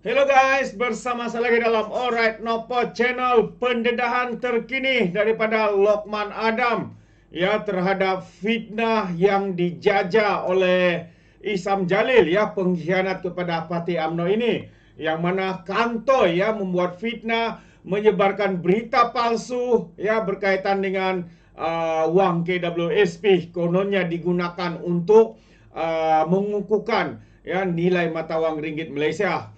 Hello guys, bersama saya lagi dalam Alright Nopo Channel. Pendedahan terkini daripada Lokman Adam ya terhadap fitnah yang dijajah oleh Isam Jalil ya, pengkhianat kepada Parti UMNO ini, yang mana kantoi ya membuat fitnah, menyebarkan berita palsu ya berkaitan dengan wang KWSP kononnya digunakan untuk mengukuhkan ya nilai mata wang ringgit Malaysia.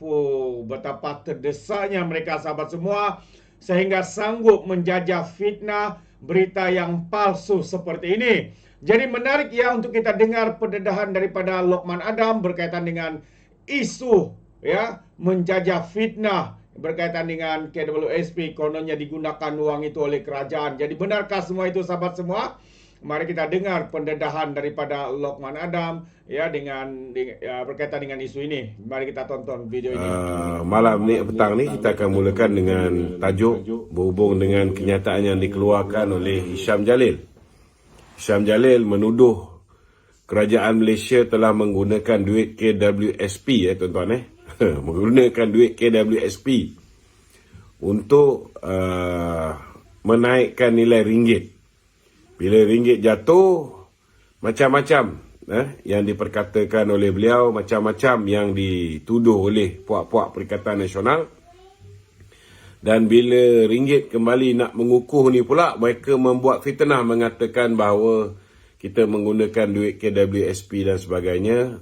Betapa terdesaknya mereka sahabat semua sehingga sanggup menjajah fitnah berita yang palsu seperti ini. Jadi menarik ya untuk kita dengar pendedahan daripada Lokman Adam berkaitan dengan isu ya menjajah fitnah berkaitan dengan KWSP kononnya digunakan wang itu oleh kerajaan. Jadi benarkah semua itu sahabat semua? Mari kita dengar pendedahan daripada Lokman Adam ya berkaitan dengan isu ini. Mari kita tonton video ini. Malam ni petang ni kita akan mulakan dengan tajuk berhubung dengan kenyataan yang dikeluarkan oleh Hisham Jalil. Hisham Jalil menuduh kerajaan Malaysia telah menggunakan duit KWSP tuan-tuan menggunakan duit KWSP untuk menaikkan nilai ringgit. Bila ringgit jatuh, macam-macam yang diperkatakan oleh beliau, macam-macam yang dituduh oleh puak-puak Perikatan Nasional. Dan bila ringgit kembali nak mengukuh ni pula, mereka membuat fitnah mengatakan bahawa kita menggunakan duit KWSP dan sebagainya,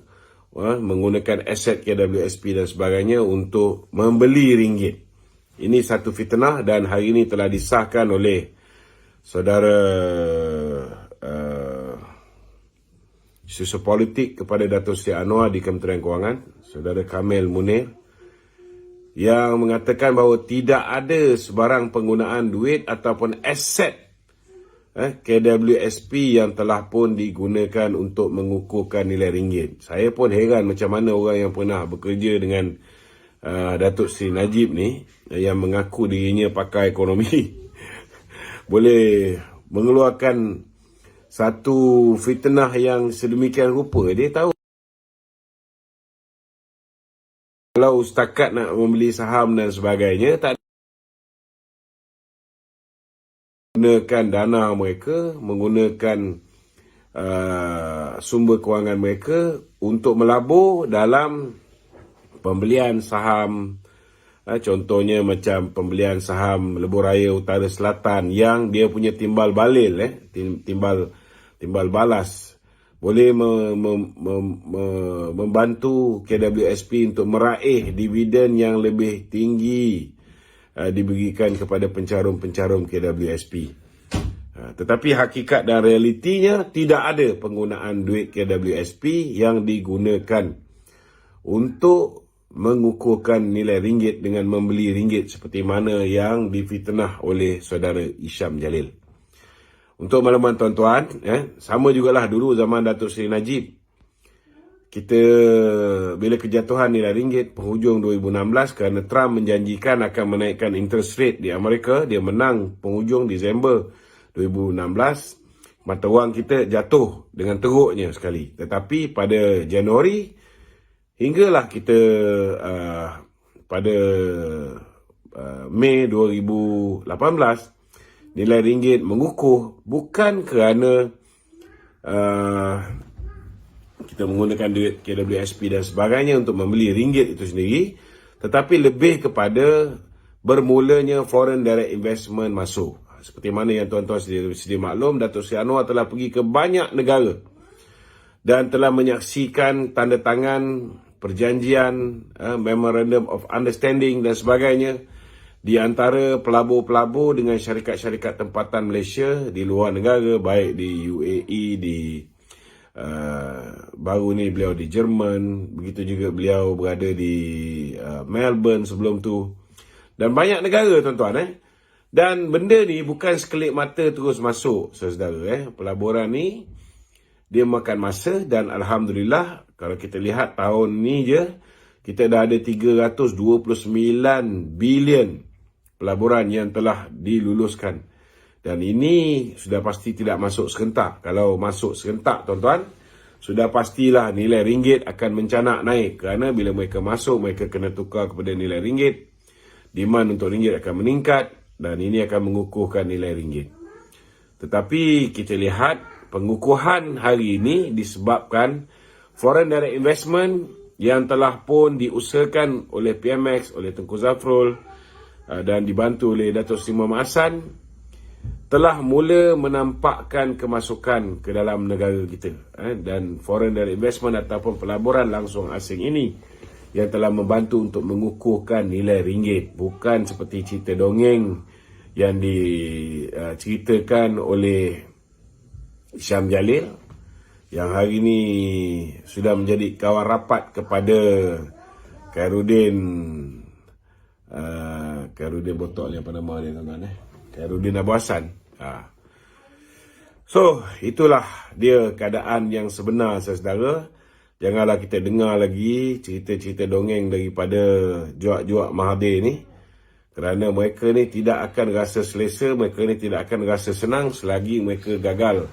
menggunakan aset KWSP dan sebagainya untuk membeli ringgit. Ini satu fitnah dan hari ini telah disahkan oleh Saudara Isu Politik kepada Dato' Seri Anwar di Kementerian Kewangan, Saudara Kamil Munir, yang mengatakan bahawa tidak ada sebarang penggunaan duit ataupun aset KWSP yang telah pun digunakan untuk mengukuhkan nilai ringgit. Saya pun heran macam mana orang yang pernah bekerja dengan Datuk Seri Najib ni, yang mengaku dirinya pakar ekonomi, boleh mengeluarkan satu fitnah yang sedemikian rupa. Dia tahu kalau setakat nak membeli saham dan sebagainya, tak menggunakan dana mereka, menggunakan sumber kewangan mereka untuk melabur dalam pembelian saham. Contohnya macam pembelian saham Lebuhraya Utara Selatan yang dia punya timbal balil, timbal balas boleh membantu KWSP untuk meraih dividen yang lebih tinggi diberikan kepada pencarum-pencarum KWSP. Tetapi hakikat dan realitinya tidak ada penggunaan duit KWSP yang digunakan untuk mengukuhkan nilai ringgit dengan membeli ringgit seperti mana yang difitnah oleh saudara Hisham Jalil. Untuk makluman tuan-tuan, sama jugalah dulu zaman Datuk Seri Najib. Kita bila kejatuhan nilai ringgit penghujung 2016 kerana Trump menjanjikan akan menaikkan interest rate di Amerika, dia menang penghujung Disember 2016, mata wang kita jatuh dengan teruknya sekali. Tetapi pada Januari hinggalah kita pada Mei 2018 nilai ringgit mengukuh, bukan kerana kita menggunakan duit KWSP dan sebagainya untuk membeli ringgit itu sendiri, tetapi lebih kepada bermulanya foreign direct investment masuk. Seperti mana yang tuan-tuan sedia maklum, Dato' Seri Anwar telah pergi ke banyak negara dan telah menyaksikan tanda tangan perjanjian, Memorandum of Understanding dan sebagainya di antara pelabur-pelabur dengan syarikat-syarikat tempatan Malaysia di luar negara, baik di UAE, baru ni beliau di Jerman, begitu juga beliau berada di Melbourne sebelum tu, dan banyak negara tuan-tuan. Dan benda ni bukan sekelip mata terus masuk, saudara. Pelaburan ni dia makan masa dan Alhamdulillah, kalau kita lihat tahun ni je, kita dah ada 329 bilion pelaburan yang telah diluluskan. Dan ini sudah pasti tidak masuk serentak. Kalau masuk serentak tuan-tuan, sudah pastilah nilai ringgit akan mencanak naik, kerana bila mereka masuk, mereka kena tukar kepada nilai ringgit. Demand untuk ringgit akan meningkat dan ini akan mengukuhkan nilai ringgit. Tetapi kita lihat pengukuhan hari ini disebabkan foreign direct investment yang telah pun diusahakan oleh PMX, oleh Tengku Zafrul dan dibantu oleh Datuk Seri Muhammad Hassan, telah mula menampakkan kemasukan ke dalam negara kita. Dan foreign direct investment ataupun pelaburan langsung asing ini yang telah membantu untuk mengukuhkan nilai ringgit. Bukan seperti cerita dongeng yang diceritakan oleh Syam Jalil yang hari ini sudah menjadi kawan rapat kepada Khairuddin Botok ni, apa nama dia tuan-tuan, Khairuddin Abu Hassan. So, itulah dia keadaan yang sebenar, saudara. Janganlah kita dengar lagi cerita-cerita dongeng daripada juak-juak Mahathir ni. Kerana mereka ni tidak akan rasa selesa, mereka ni tidak akan rasa senang selagi mereka gagal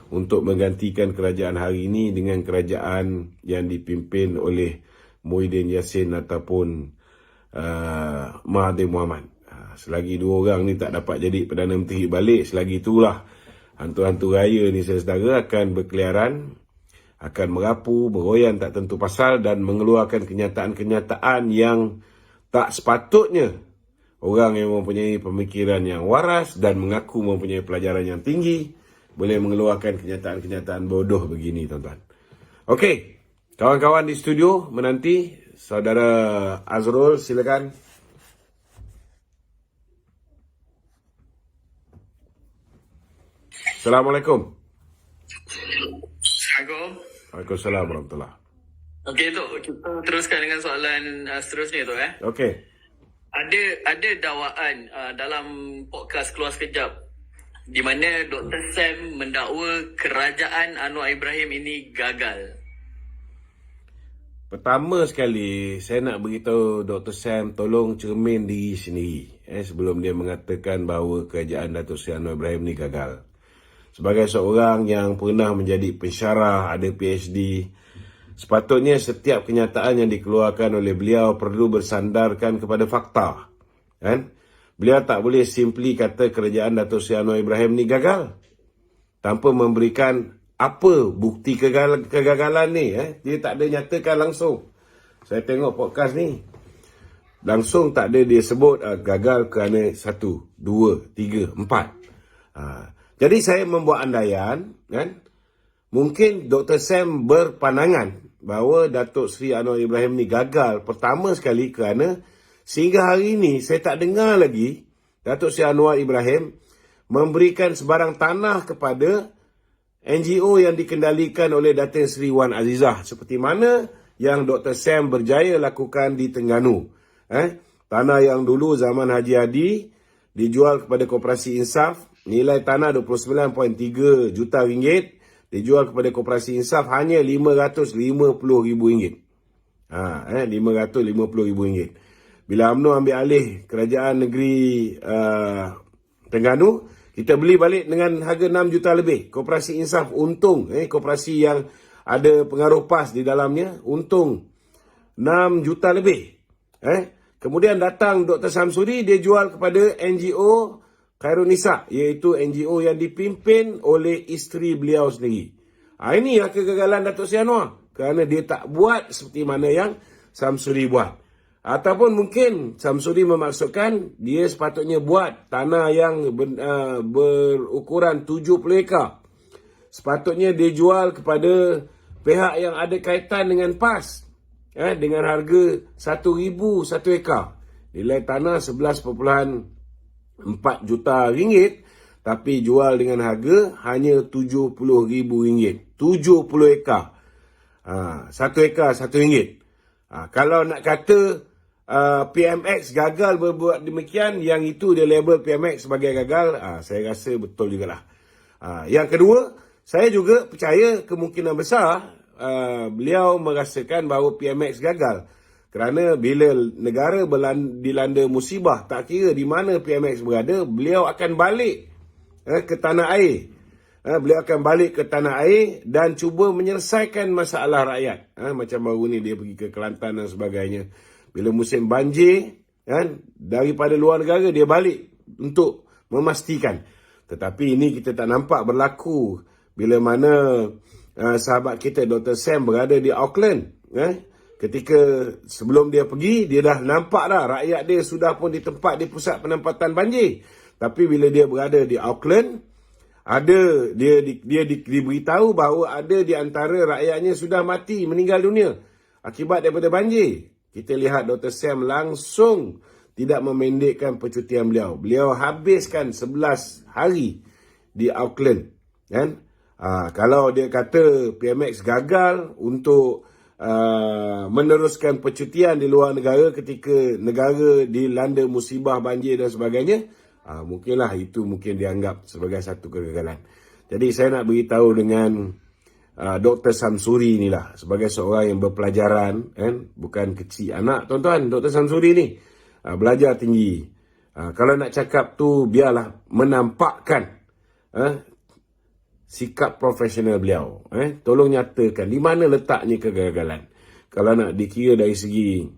untuk menggantikan kerajaan hari ini dengan kerajaan yang dipimpin oleh Muhyiddin Yassin ataupun Mahathir Mohamad. Selagi dua orang ni tak dapat jadi Perdana Menteri balik, selagi itulah hantu-hantu raya ni, saudara, akan berkeliaran, akan merapu, beroyan tak tentu pasal dan mengeluarkan kenyataan-kenyataan yang tak sepatutnya orang yang mempunyai pemikiran yang waras dan mengaku mempunyai pelajaran yang tinggi boleh mengeluarkan kenyataan-kenyataan bodoh begini, tuan-tuan. Okey, kawan-kawan di studio menanti. Saudara Azrul, silakan. Assalamualaikum. Assalamualaikum. Waalaikumsalam warahmatullahi. Okey, Tok, kita teruskan dengan soalan seterusnya, Tok. Okey. Ada dakwaan dalam podcast Keluar Sekejap di mana Dr. Sam mendakwa kerajaan Anwar Ibrahim ini gagal. Pertama sekali, saya nak beritahu Dr. Sam tolong cermin diri sendiri sebelum dia mengatakan bahawa kerajaan Datuk Seri Anwar Ibrahim ni gagal. Sebagai seorang yang pernah menjadi pensyarah, ada PhD, sepatutnya setiap kenyataan yang dikeluarkan oleh beliau perlu bersandarkan kepada fakta. Kan? Beliau tak boleh simply kata kerajaan Datuk Seri Anwar Ibrahim ni gagal tanpa memberikan apa bukti kegagalan ni. Dia tak ada nyatakan langsung. Saya tengok podcast ni, langsung tak ada dia sebut gagal kerana 1, 2, 3, 4. Jadi saya membuat andaian, kan? Mungkin Dr. Sam berpandangan bahawa Datuk Seri Anwar Ibrahim ni gagal pertama sekali kerana sehingga hari ini saya tak dengar lagi Datuk Seri Anwar Ibrahim memberikan sebarang tanah kepada NGO yang dikendalikan oleh Datin Seri Wan Azizah seperti mana yang Dr. Sam berjaya lakukan di Terengganu. Tanah yang dulu zaman Haji Hadi dijual kepada Koperasi Insaf, nilai tanah 29.3 juta ringgit, dijual kepada Koperasi Insaf hanya RM550,000. RM550,000. Bila UMNO ambil alih kerajaan negeri Terengganu, kita beli balik dengan harga 6 juta lebih. Koperasi Insaf untung, koperasi yang ada pengaruh PAS di dalamnya, untung 6 juta lebih. Kemudian datang Dr. Samsuri, dia jual kepada NGO Khairun Nisa, iaitu NGO yang dipimpin oleh isteri beliau sendiri. Ini yang kegagalan Datuk Seri Anwar. Kerana dia tak buat seperti mana yang Samsuri buat. Ataupun mungkin Samsuri memaksudkan dia sepatutnya buat tanah yang berukuran 70 ekar. Sepatutnya dia jual kepada pihak yang ada kaitan dengan PAS. Dengan harga RM1,000 satu ekar. Nilai tanah 11.4 juta ringgit, tapi jual dengan harga hanya RM70,000. 70 ekar. Satu ekar RM1. Kalau nak kata PMX gagal berbuat demikian, yang itu dia label PMX sebagai gagal, saya rasa betul jugalah. Yang kedua, saya juga percaya kemungkinan besar beliau merasakan bahawa PMX gagal. Kerana bila negara dilanda musibah, tak kira di mana PMX berada, beliau akan balik ke tanah air. beliau akan balik ke tanah air dan cuba menyelesaikan masalah rakyat. Macam baru ni dia pergi ke Kelantan dan sebagainya. Bila musim banjir, daripada luar negara dia balik untuk memastikan. Tetapi ini kita tak nampak berlaku bila mana sahabat kita Dr. Sam berada di Auckland. Ketika sebelum dia pergi, dia dah nampak dah rakyat dia sudah pun di tempat di pusat penempatan banjir. Tapi bila dia berada di Auckland, dia diberitahu bahawa ada di antara rakyatnya sudah mati, meninggal dunia akibat daripada banjir. Kita lihat Dr. Sam langsung tidak memendekkan percutian beliau. Beliau habiskan 11 hari di Auckland. Kalau dia kata PMX gagal untuk meneruskan percutian di luar negara ketika negara dilanda musibah banjir dan sebagainya, mungkinlah itu mungkin dianggap sebagai satu kegagalan. Jadi saya nak beritahu dengan Dr. Samsuri inilah, sebagai seorang yang berpelajaran, bukan kecil anak tuan-tuan. Dr. Samsuri ni belajar tinggi. Kalau nak cakap tu biarlah menampakkan sikap profesional beliau. Tolong nyatakan di mana letaknya kegagalan. Kalau nak dikira dari segi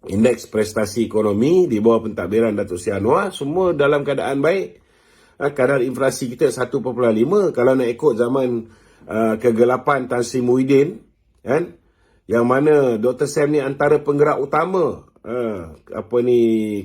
indeks prestasi ekonomi di bawah pentadbiran Datuk Seri Anwar, semua dalam keadaan baik. Kadar inflasi kita 1.5. Kalau nak ikut zaman kegelapan Tan Sri Muhyiddin, yang mana Dr. Sam ni antara penggerak utama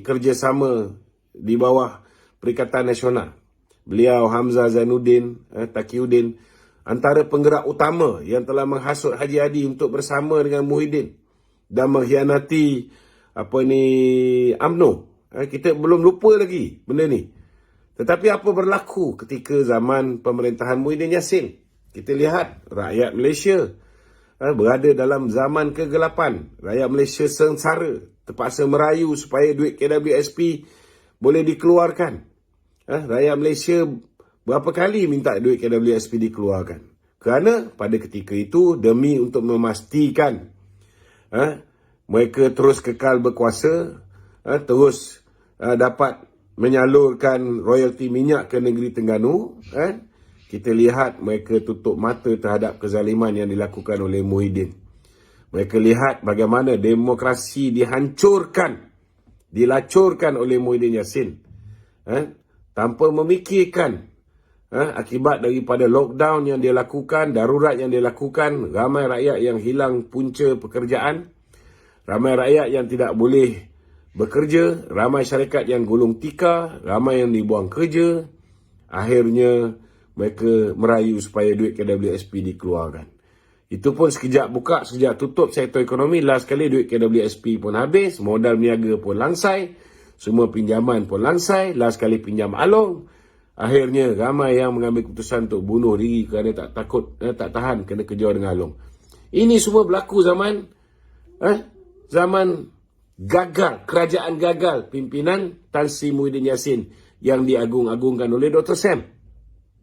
kerjasama di bawah Perikatan Nasional. Beliau, Hamzah Zainuddin, Taqiyuddin, antara penggerak utama yang telah menghasut Haji Hadi untuk bersama dengan Muhyiddin dan mengkhianati UMNO. Kita belum lupa lagi benda ni. Tetapi apa berlaku ketika zaman pemerintahan Muhyiddin Yassin? Kita lihat rakyat Malaysia berada dalam zaman kegelapan. Rakyat Malaysia sengsara, terpaksa merayu supaya duit KWSP boleh dikeluarkan. Rakyat Malaysia berapa kali minta duit KWSP dikeluarkan. Kerana pada ketika itu, demi untuk memastikan mereka terus kekal berkuasa, terus dapat menyalurkan royalti minyak ke negeri Terengganu, kita lihat mereka tutup mata terhadap kezaliman yang dilakukan oleh Muhyiddin. Mereka lihat bagaimana demokrasi dihancurkan, dilacurkan oleh Muhyiddin Yassin. Tanpa memikirkan akibat daripada lockdown yang dia lakukan, darurat yang dia lakukan, ramai rakyat yang hilang punca pekerjaan, ramai rakyat yang tidak boleh bekerja, ramai syarikat yang gulung tikar, ramai yang dibuang kerja. Akhirnya mereka merayu supaya duit KWSP dikeluarkan. Itu pun sekejap buka, sekejap tutup sektor ekonomi. Last kali duit KWSP pun habis, modal berniaga pun langsai, semua pinjaman pun langsai, last kali pinjam along. Akhirnya ramai yang mengambil keputusan untuk bunuh diri kerana tak tahan kena kejar dengan along. Ini semua berlaku zaman gagal, kerajaan gagal pimpinan Tan Sri Muhyiddin Yassin yang diagung-agungkan oleh Dr. Sam.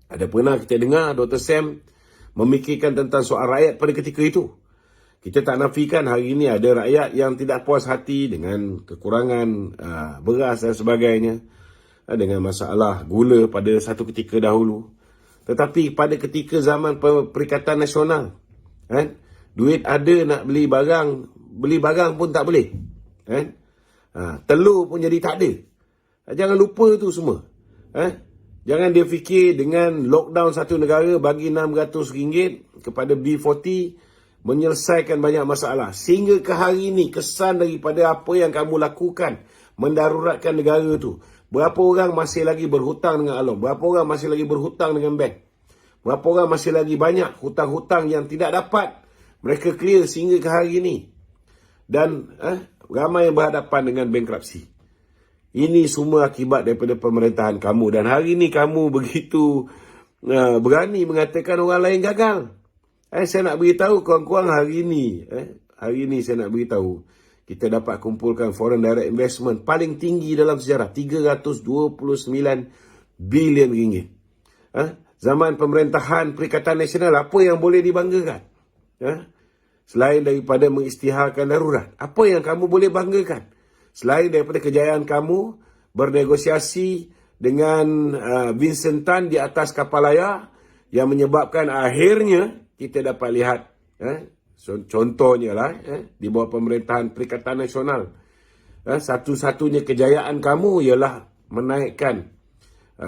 Ada pernah kita dengar Dr. Sam memikirkan tentang soal rakyat pada ketika itu? Kita tak nafikan hari ini ada rakyat yang tidak puas hati dengan kekurangan beras dan sebagainya, dengan masalah gula pada satu ketika dahulu. Tetapi pada ketika zaman Perikatan Nasional, duit ada nak beli barang pun tak boleh. Telur pun jadi tak ada. Jangan lupa tu semua. Jangan dia fikir dengan lockdown satu negara bagi RM600 kepada B40 menyelesaikan banyak masalah. Sehingga ke hari ini kesan daripada apa yang kamu lakukan mendaruratkan negara tu. Berapa orang masih lagi berhutang dengan along? Berapa orang masih lagi berhutang dengan bank? Berapa orang masih lagi banyak hutang-hutang yang tidak dapat mereka clear sehingga ke hari ini? Dan ramai yang berhadapan dengan bankruptcy. Ini semua akibat daripada pemerintahan kamu. Dan hari ini kamu begitu berani mengatakan orang lain gagal. Saya nak beritahu kawan-kawan hari ini saya nak beritahu, kita dapat kumpulkan foreign direct investment paling tinggi dalam sejarah, RM329 bilion. Zaman pemerintahan Perikatan Nasional, apa yang boleh dibanggakan? Selain daripada mengisytiharkan darurat, apa yang kamu boleh banggakan? Selain daripada kejayaan kamu bernegosiasi dengan Vincent Tan di atas kapal layar, yang menyebabkan akhirnya kita dapat lihat contohnya lah di bawah pemerintahan Perikatan Nasional, satu-satunya kejayaan kamu ialah menaikkan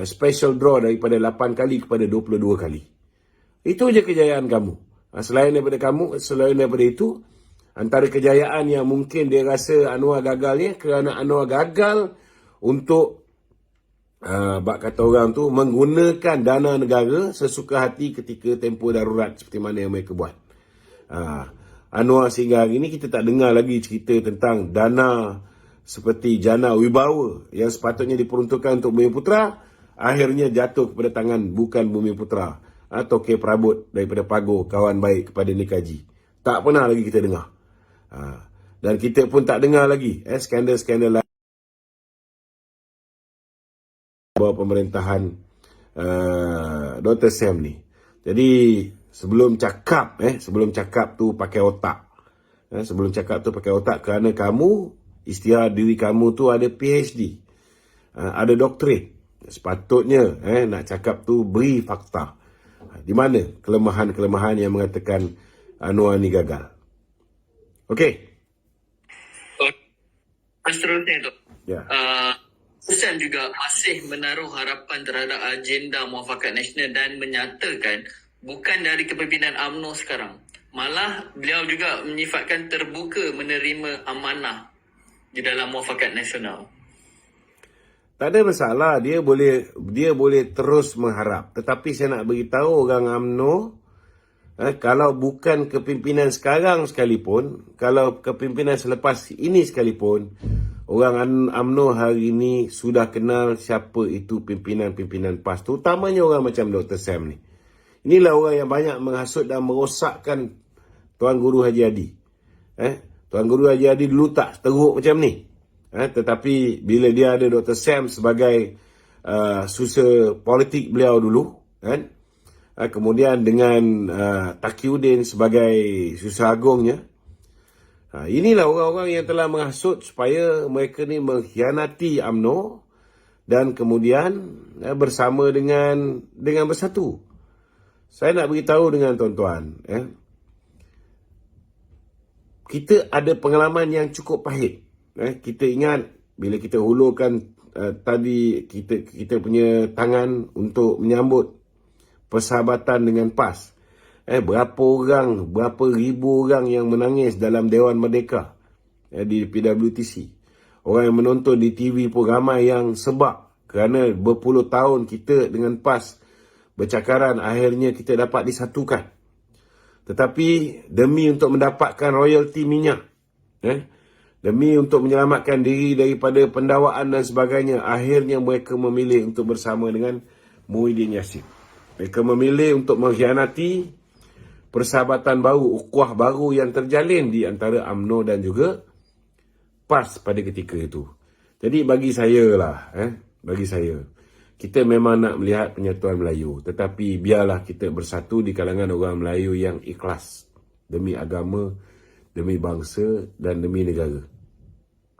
special draw daripada 8 kali kepada 22 kali. Itu je kejayaan kamu. Selain daripada itu, antara kejayaan yang mungkin dia rasa Anwar gagal ni, kerana Anwar gagal untuk bak kata orang tu menggunakan dana negara sesuka hati ketika tempoh darurat seperti mana yang mereka buat. Anwar sehingga hari ni kita tak dengar lagi cerita tentang dana seperti Jana Wibawa yang sepatutnya diperuntukkan untuk Bumiputera, akhirnya jatuh kepada tangan bukan Bumiputera atau K. Prabot daripada Pago, kawan baik kepada Nik Haji. Tak pernah lagi kita dengar. Dan kita pun tak dengar lagi skandal-skandal lain bawah pemerintahan Dr. Sam ni. Jadi sebelum cakap tu pakai otak. Sebelum cakap tu pakai otak, kerana kamu istilah diri kamu tu ada PhD, ada doktorat. Sepatutnya nak cakap tu beri fakta. Di mana kelemahan-kelemahan yang mengatakan Anwar ni gagal. Okey. Seterusnya tu. Ya. Sam juga masih menaruh harapan terhadap agenda Muafakat Nasional dan menyatakan bukan dari kepimpinan UMNO sekarang. Malah beliau juga menyifatkan terbuka menerima amanah di dalam Muafakat Nasional. Tak ada masalah, dia boleh terus mengharap. Tetapi saya nak beritahu orang UMNO, kalau bukan kepimpinan sekarang sekalipun, kalau kepimpinan selepas ini sekalipun, orang UMNO hari ini sudah kenal siapa itu pimpinan-pimpinan PAS, terutamanya orang macam Dr. Sam ni. Inilah orang yang banyak menghasut dan merosakkan Tuan Guru Haji Hadi. Tuan Guru Haji Hadi dulu tak teruk macam ni. Tetapi bila dia ada Dr. Sam sebagai susah politik beliau dulu, kemudian dengan Taqiyuddin sebagai susah agungnya, inilah orang-orang yang telah menghasut supaya mereka ni mengkhianati UMNO dan kemudian bersama dengan bersatu. Saya nak beritahu dengan tuan-tuan, kita ada pengalaman yang cukup pahit. Kita ingat bila kita hulurkan tadi kita punya tangan untuk menyambut persahabatan dengan PAS. Berapa ribu orang yang menangis dalam Dewan Merdeka di PWTC. Orang yang menonton di TV pun ramai yang sebab kerana berpuluh tahun kita dengan PAS bercakaran, akhirnya kita dapat disatukan. Tetapi demi untuk mendapatkan royalti minyak, demi untuk menyelamatkan diri daripada pendakwaan dan sebagainya, akhirnya mereka memilih untuk bersama dengan Muhyiddin Yassin. Mereka memilih untuk mengkhianati persahabatan baru, ukhuwah baru yang terjalin di antara UMNO dan juga PAS pada ketika itu. Jadi bagi saya, kita memang nak melihat penyatuan Melayu, tetapi biarlah kita bersatu di kalangan orang Melayu yang ikhlas demi agama, demi bangsa dan demi negara.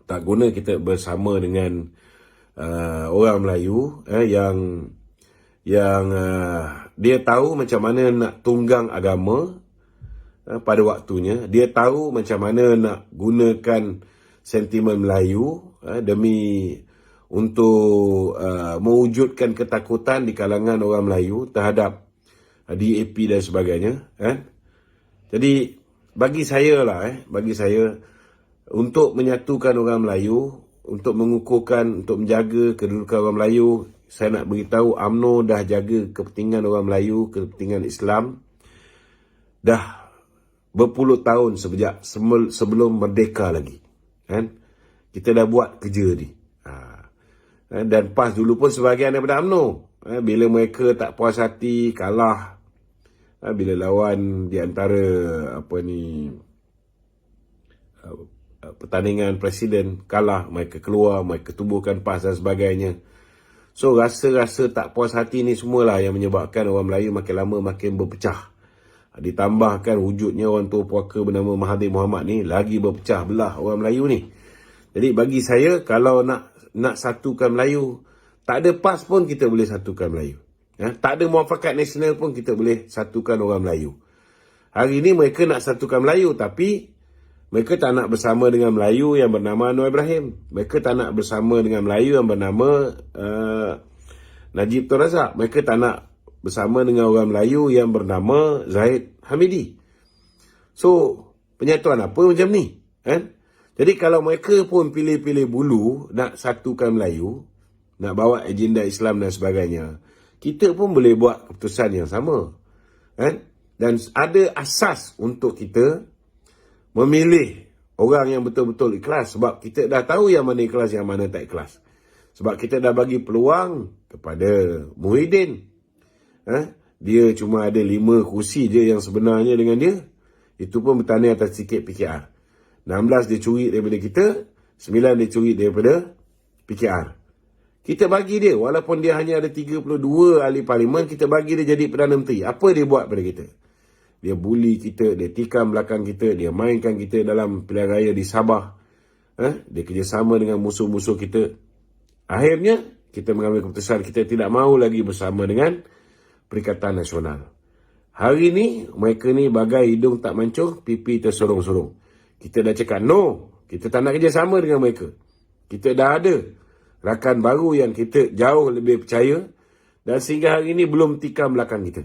Tak guna kita bersama dengan orang Melayu yang dia tahu macam mana nak tunggang agama pada waktunya. Dia tahu macam mana nak gunakan sentimen Melayu demi untuk mewujudkan ketakutan di kalangan orang Melayu terhadap DAP dan sebagainya. Jadi bagi saya untuk menyatukan orang Melayu, untuk mengukuhkan, untuk menjaga kedudukan orang Melayu, saya nak beritahu UMNO dah jaga kepentingan orang Melayu, kepentingan Islam dah berpuluh tahun sejak sebelum merdeka lagi. Kita dah buat kerja ni. Dan PAS dulu pun sebahagian daripada UMNO. Bila mereka tak puas hati, kalah, bila lawan di antara pertandingan presiden, kalah, mereka keluar, mereka tubuhkan PAS dan sebagainya. So rasa-rasa tak puas hati ni semualah yang menyebabkan orang Melayu makin lama makin berpecah. Ditambahkan wujudnya orang tua puaka bernama Mahathir Mohamad ni lagi berpecah belah orang Melayu ni. Jadi bagi saya, kalau nak satukan Melayu, tak ada PAS pun kita boleh satukan Melayu. Tak ada muafakat nasional pun kita boleh satukan orang Melayu. Hari ini mereka nak satukan Melayu, tapi mereka tak nak bersama dengan Melayu yang bernama Anwar Ibrahim. Mereka tak nak bersama dengan Melayu yang bernama Najib Tun Razak. Mereka tak nak bersama dengan orang Melayu yang bernama Zahid Hamidi. So, penyatuan apa macam ni? Jadi kalau mereka pun pilih-pilih bulu nak satukan Melayu, nak bawa agenda Islam dan sebagainya, kita pun boleh buat keputusan yang sama. Dan ada asas untuk kita memilih orang yang betul-betul ikhlas. Sebab kita dah tahu yang mana ikhlas, yang mana tak ikhlas. Sebab kita dah bagi peluang kepada Muhyiddin. Dia cuma ada 5 kursi je yang sebenarnya dengan dia. Itu pun bertanding atas tiket PKR. 16 dia curi daripada kita, 9 dia curi daripada PKR. Kita bagi dia, walaupun dia hanya ada 32 ahli parlimen, kita bagi dia jadi Perdana Menteri. Apa dia buat pada kita? Dia bully kita, dia tikam belakang kita, dia mainkan kita dalam pilihan raya di Sabah. Dia kerjasama dengan musuh-musuh kita. Akhirnya, kita mengambil keputusan kita tidak mahu lagi bersama dengan Perikatan Nasional. Hari ni, mereka ni bagai hidung tak mancung, pipi tersorong-sorong. Kita dah cakap no, kita tak nak kerjasama dengan mereka. Kita dah ada rakan baru yang kita jauh lebih percaya, dan sehingga hari ini belum tikam belakang kita.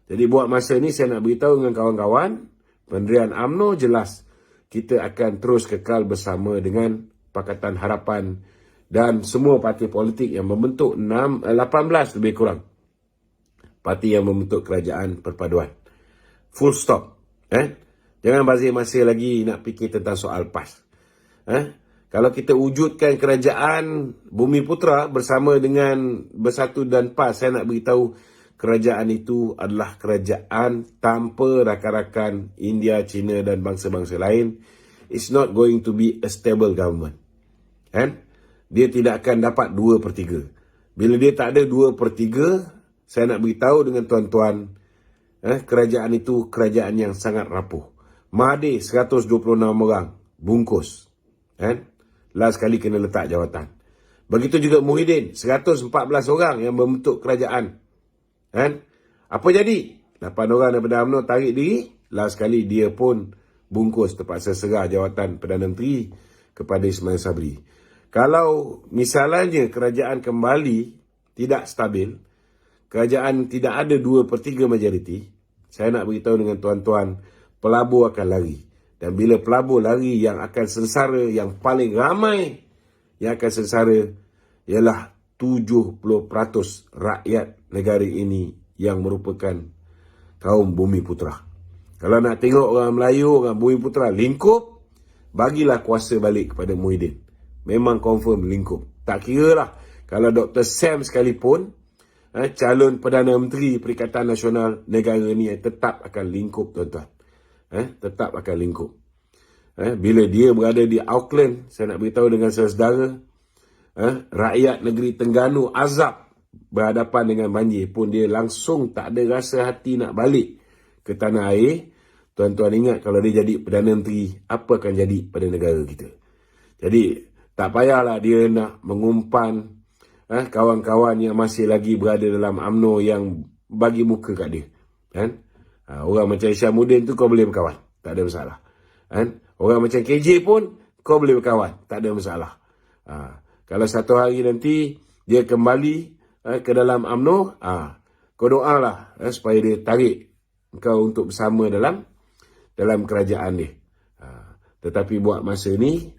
Jadi buat masa ni saya nak beritahu dengan kawan-kawan, pendirian UMNO jelas kita akan terus kekal bersama dengan Pakatan Harapan dan semua parti politik yang membentuk 18 lebih kurang parti yang membentuk kerajaan perpaduan. Full stop. Jangan bazir-masir lagi nak fikir tentang soal PAS. Kalau kita wujudkan kerajaan Bumi Putra bersama dengan Bersatu dan PAS, saya nak beritahu kerajaan itu adalah kerajaan tanpa rakan-rakan India, China dan bangsa-bangsa lain. It's not going to be a stable government. Dia tidak akan dapat 2/3. Bila dia tak ada 2/3, saya nak beritahu dengan tuan-tuan, kerajaan itu kerajaan yang sangat rapuh. Mahathir 126 orang, bungkus. Last kali kena letak jawatan. Begitu juga Muhyiddin, 114 orang yang membentuk kerajaan. Apa jadi? 8 orang daripada UMNO tarik diri, last kali dia pun bungkus, terpaksa serah jawatan Perdana Menteri kepada Ismail Sabri. Kalau misalnya kerajaan kembali tidak stabil, kerajaan tidak ada 2/3 majoriti, saya nak beritahu dengan tuan-tuan, pelabur akan lari. Dan bila pelabur lari, yang akan sengsara, yang paling ramai yang akan sengsara ialah 70% rakyat negara ini yang merupakan kaum Bumi Putra. Kalau nak tengok orang Melayu, orang Bumi Putra lingkup, bagilah kuasa balik kepada Muhyiddin. Memang confirm lingkup. Tak kira lah kalau Dr. Sam sekalipun, calon Perdana Menteri Perikatan Nasional negara ni, tetap akan lingkup, tuan-tuan. Tetap akan lingkup. Bila dia berada di Auckland, saya nak beritahu dengan saudara, rakyat negeri Terengganu azab berhadapan dengan banjir pun dia langsung tak ada rasa hati nak balik ke tanah air. Tuan-tuan ingat kalau dia jadi Perdana Menteri, apa akan jadi pada negara kita. Jadi tak payahlah dia nak mengumpan kawan-kawan yang masih lagi berada dalam UMNO yang bagi muka kat dia. Orang macam Isyamuddin tu kau boleh berkawan, tak ada masalah. Orang macam KJ pun kau boleh berkawan, tak ada masalah. Kalau satu hari nanti dia kembali ke dalam UMNO, kau doalah supaya dia tarik kau untuk bersama dalam kerajaan dia. Tetapi buat masa ni,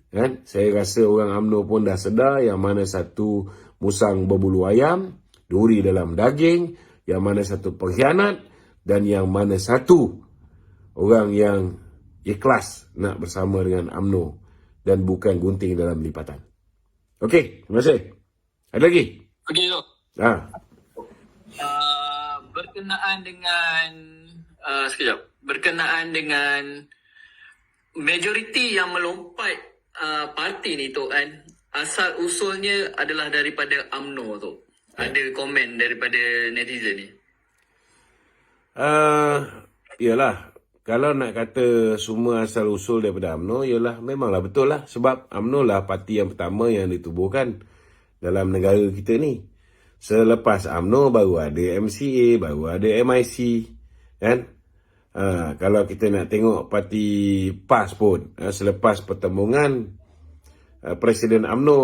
saya rasa orang UMNO pun dah sedar yang mana satu musang berbulu ayam, duri dalam daging, yang mana satu pengkhianat, dan yang mana satu orang yang ikhlas nak bersama dengan UMNO dan bukan gunting dalam lipatan. Okey, terima kasih. Ada lagi? Okey, Dok. Berkenaan dengan berkenaan dengan majoriti yang melompat parti ni, Tok, kan, asal usulnya adalah daripada UMNO, Tok. Ada komen daripada netizen ni. Yalah, kalau nak kata semua asal usul daripada UMNO, yalah, memanglah betul lah. Sebab UMNO lah parti yang pertama yang ditubuhkan dalam negara kita ni. Selepas UMNO baru ada MCA, baru ada MIC, kan? Kalau kita nak tengok parti PAS pun, selepas pertembungan Presiden UMNO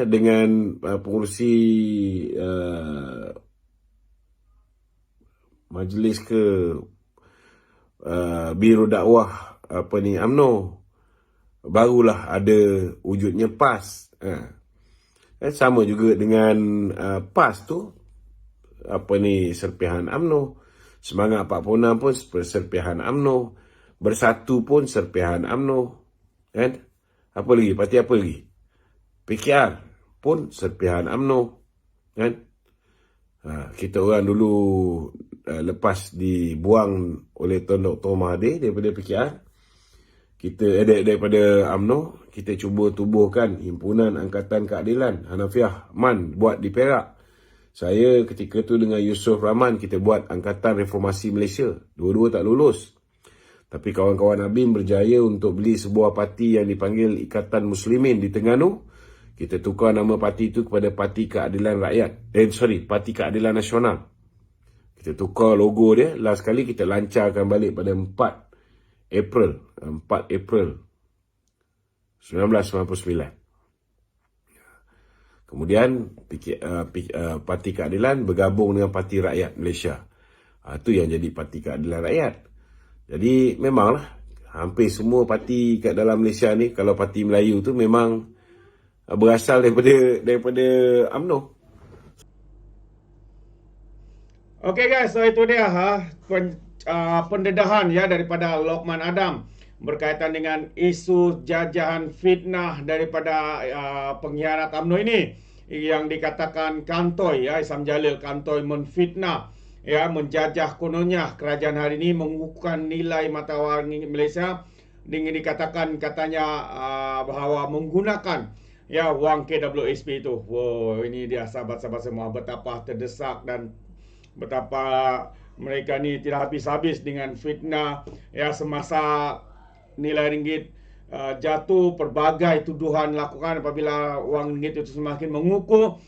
dengan pengurusi majlis ke Biro Dakwah UMNO, barulah ada wujudnya PAS. Sama juga dengan PAS tu, serpihan UMNO. Semangat 46 pun serpihan UMNO. Bersatu pun serpihan UMNO. Kan? Apa lagi? Parti apa lagi? PKR pun serpihan UMNO. Kan? Kita orang dulu lepas dibuang oleh Tuan Dr. Mahathir daripada PKR, kita daripada UMNO, kita cuba tubuhkan Himpunan Angkatan Keadilan Hanafiah MAN buat di Perak. Saya ketika tu dengan Yusof Rahman kita buat Angkatan Reformasi Malaysia. Dua-dua tak lulus. Tapi kawan-kawan Abim berjaya untuk beli sebuah parti yang dipanggil Ikatan Muslimin di Terengganu. Kita tukar nama parti itu kepada Parti Keadilan Rakyat. Parti Keadilan Nasional. Kita tukar logo dia. Last kali kita lancarkan balik pada 4 April 1999. Kemudian Parti Keadilan bergabung dengan Parti Rakyat Malaysia. Itu yang jadi Parti Keadilan Rakyat. Jadi memanglah hampir semua parti kat dalam Malaysia ni, kalau parti Melayu tu memang berasal daripada UMNO. Okey guys, so itu dia pendedahan ya daripada Lokman Adam berkaitan dengan isu jajahan fitnah daripada pengkhianat UMNO ini yang dikatakan Kantoi ya, Isam Jalil Kantoi menfitnah ya, menjajah kononnya kerajaan hari ini mengukuhkan nilai mata wang Malaysia dengan dikatakan katanya bahawa menggunakan ya wang KWSP itu. Wow, ini dia sahabat-sahabat semua, betapa terdesak dan betapa mereka ni tidak habis-habis dengan fitnah ya, semasa nilai ringgit jatuh, pelbagai tuduhan lakukan apabila wang ringgit itu semakin mengukuh.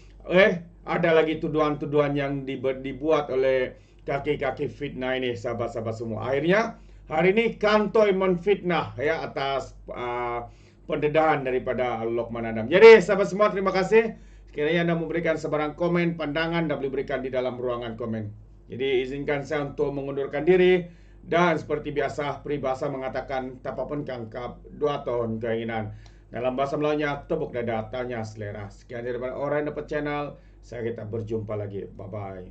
Ada lagi tuduhan-tuduhan yang dibuat oleh kaki-kaki fitnah ini, sahabat-sahabat semua. Akhirnya hari ini Kantoi menfitnah ya atas pendedahan daripada Lokman Adam. Jadi sahabat semua, terima kasih. Sekiranya anda memberikan sebarang komen, pandangan, anda boleh berikan di dalam ruangan komen. Jadi izinkan saya untuk mengundurkan diri. Dan seperti biasa, peribahasa mengatakan tapapun kangkap, 2 tahun keinginan. Dalam bahasa Melayunya, tepuk dada, tanya selera. Sekian daripada Orang Dapat Channel. Saya kita berjumpa lagi. Bye-bye.